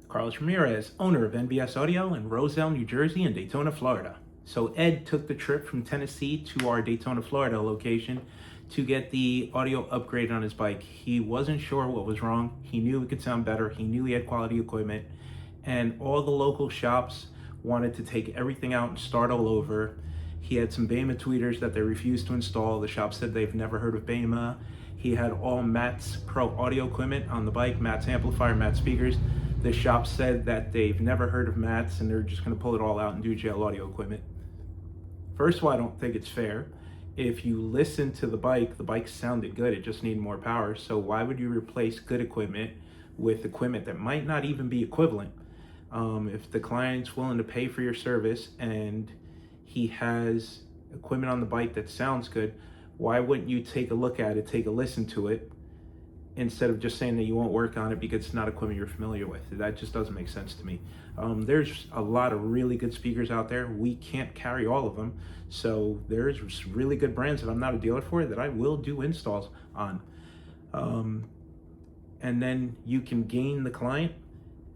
Carlos Ramirez, owner of NBS Audio in Roselle, New Jersey, and Daytona, Florida. So Ed took the trip from Tennessee to our Daytona, Florida location to get the audio upgrade on his bike. He wasn't sure what was wrong. He knew it could sound better. He knew he had quality equipment, and all the local shops wanted to take everything out and start all over. He had some Bema tweeters that they refused to install. The shop said they've never heard of Bema. He had all MMats Pro audio equipment on the bike, MMats amplifier, MMats speakers. The shop said that they've never heard of MMats and they're just gonna pull it all out and do gel audio equipment. First of all, I don't think it's fair. If you listen to the bike sounded good, it just needed more power. So why would you replace good equipment with equipment that might not even be equivalent? If the client's willing to pay for your service and he has equipment on the bike that sounds good, why wouldn't you take a look at it, take a listen to it, instead of just saying that you won't work on it because it's not equipment you're familiar with? That just doesn't make sense to me. There's a lot of really good speakers out there. We can't carry all of them. So there's really good brands that I'm not a dealer for that I will do installs on. And then you can gain the client,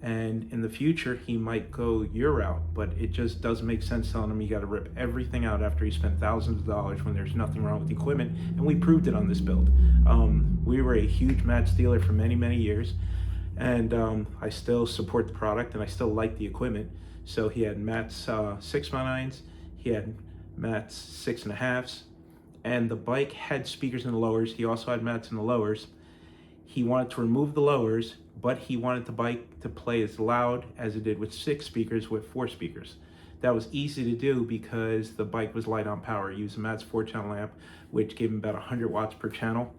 and in the future he might go your route, but it just doesn't make sense telling him you got to rip everything out after you spent thousands of dollars when there's nothing wrong with the equipment. And we proved it on this build. We were a huge MMats dealer for many years, and I still support the product and I still like the equipment. So he had MMats 6x9s, he had MMats 6.5s, and the bike had speakers in the lowers. He also had MMats in the lowers. He wanted to remove the lowers, but he wanted the bike to play as loud as it did with 6 speakers with 4 speakers. That was easy to do because the bike was light on power. He used a MMats 4-channel amp, which gave him about 100 watts per channel.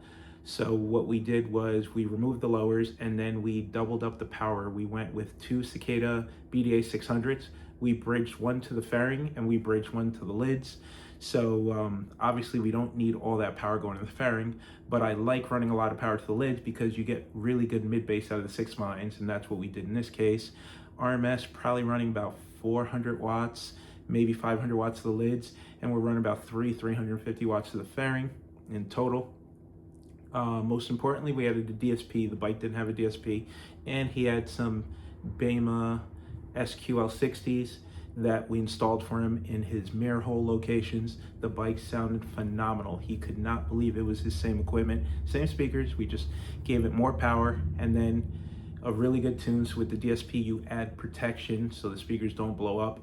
So what we did was we removed the lowers and then we doubled up the power. We went with 2 Cicada BDA 600s. We bridged one to the fairing and we bridged one to the lids. So obviously we don't need all that power going to the fairing, but I like running a lot of power to the lids because you get really good mid bass out of the 6x9s, and that's what we did in this case. RMS probably running about 400 watts, maybe 500 watts to the lids, and we're running about 350 watts to the fairing in total. Most importantly, we added a DSP. The bike didn't have a DSP, and he had some Bema SQL60s that we installed for him in his mirror hole locations. The bike sounded phenomenal. He could not believe it was his same equipment, same speakers. We just gave it more power and then a really good tunes. With the DSP, you add protection so the speakers don't blow up.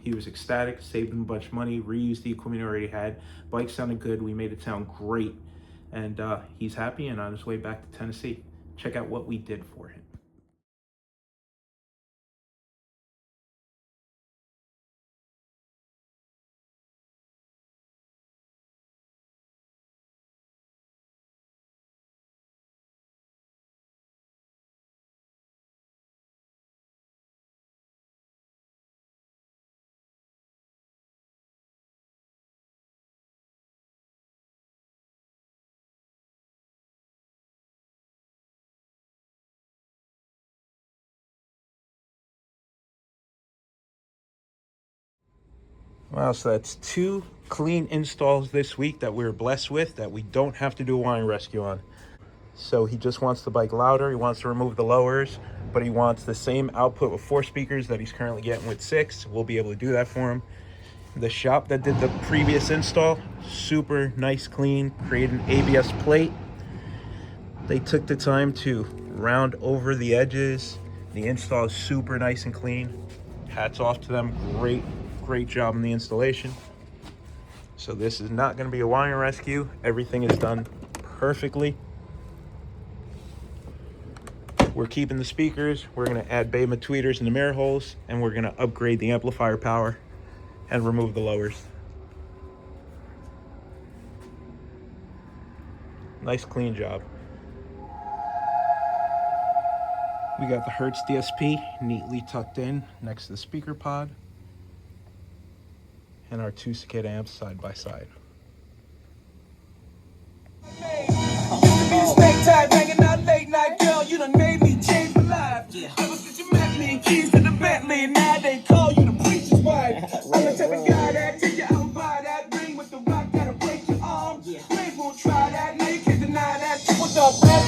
He was ecstatic, saved him a bunch of money, reused the equipment he already had. Bike sounded good. We made it sound great. And he's happy and on his way back to Tennessee. Check out what we did for him. Wow, so that's 2 clean installs this week that we're blessed with that we don't have to do a wiring rescue on. So he just wants the bike louder, he wants to remove the lowers, but he wants the same output with 4 speakers that he's currently getting with 6. We'll be able to do that for him. The shop that did the previous install, super nice, clean, created an ABS plate. They took the time to round over the edges. The install is super nice and clean. Hats off to them, great job in the installation. So this is not going to be a wiring rescue. Everything is done perfectly. We're keeping the speakers. We're going to add Bema tweeters in the mirror holes, and we're going to upgrade the amplifier power and remove the lowers. Nice clean job. We got the Hertz DSP neatly tucked in next to the speaker pod, and our 2 Cicada amps side by side. Hanging out late night, girl, you done made me change my life. Ever since you met me, keys to the Bentley, now they call you the preacher's wife. I'm the type of guy that take you out and buy that ring with the rock that'll break your arm. Ladies won't try that, now you can't deny that. What's up, man?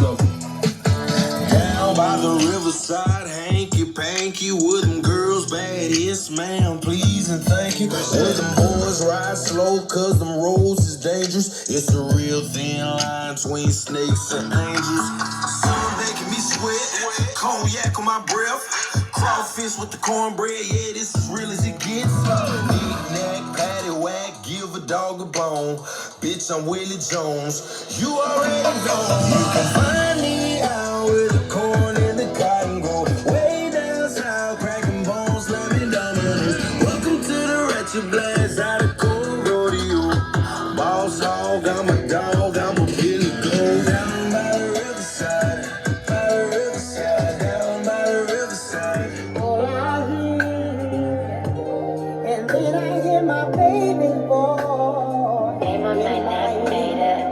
go. Down by the riverside, hanky-panky with them girls bad. Yes, ma'am, please and thank you. Where them boys ride slow, cause them roads is dangerous. It's a real thin line between snakes and angels. Some making me sweat, cognac on my breath. Crawfish with the cornbread, yeah, this is real as it gets. Knick-knack, paddywhack, give a dog a bone. Bitch, I'm Willie Jones, you already know. You can find me out with the corn and the cotton grow. Way down south, cracking bones, slamming dominoes. Welcome to the Ratchet Blast, out of cold rodeo. Boss hog, I'm a dog, I'm a Billy Goat. Down by the riverside, down by the riverside. All I hear, and then I hear my baby's voice. MMats made it.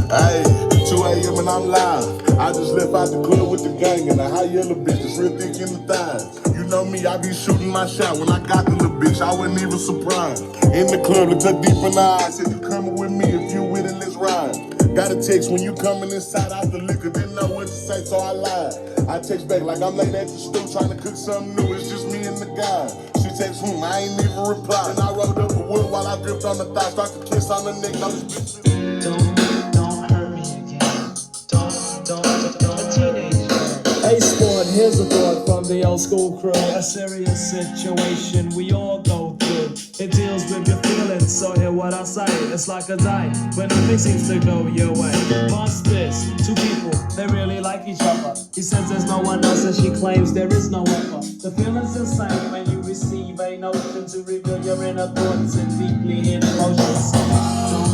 Hey, 2 a.m. and I'm live. I just left out the club with the gang and a high yellow bitch that's real thick in the thighs. You know me, I be shooting my shot. When I got the little bitch, I wasn't even surprised. In the club, looked her deep in the eyes. Said, you coming with me? If you with it, let's ride. Got a text when you coming inside out the liquor. Didn't know what to say, so I lied. I text back like I'm late at the stool trying to cook something new. It's just me and the guy. She text whom, I ain't even reply. And I rolled up a wood while I gripped on the thigh. Start to kiss on the neck. Now this bitch. Don't hurt me again. Don't a teenager. Hey sport, here's a thought from the old school crew. A serious situation we all go through. It deals with your feelings, so hear what I say. It's like a day when nothing seems to go your way. Past this, two people, they really like each other. He says there's no one else and she claims there is no other. The feeling's the same when you receive a notion to reveal your inner thoughts and deeply hidden emotions.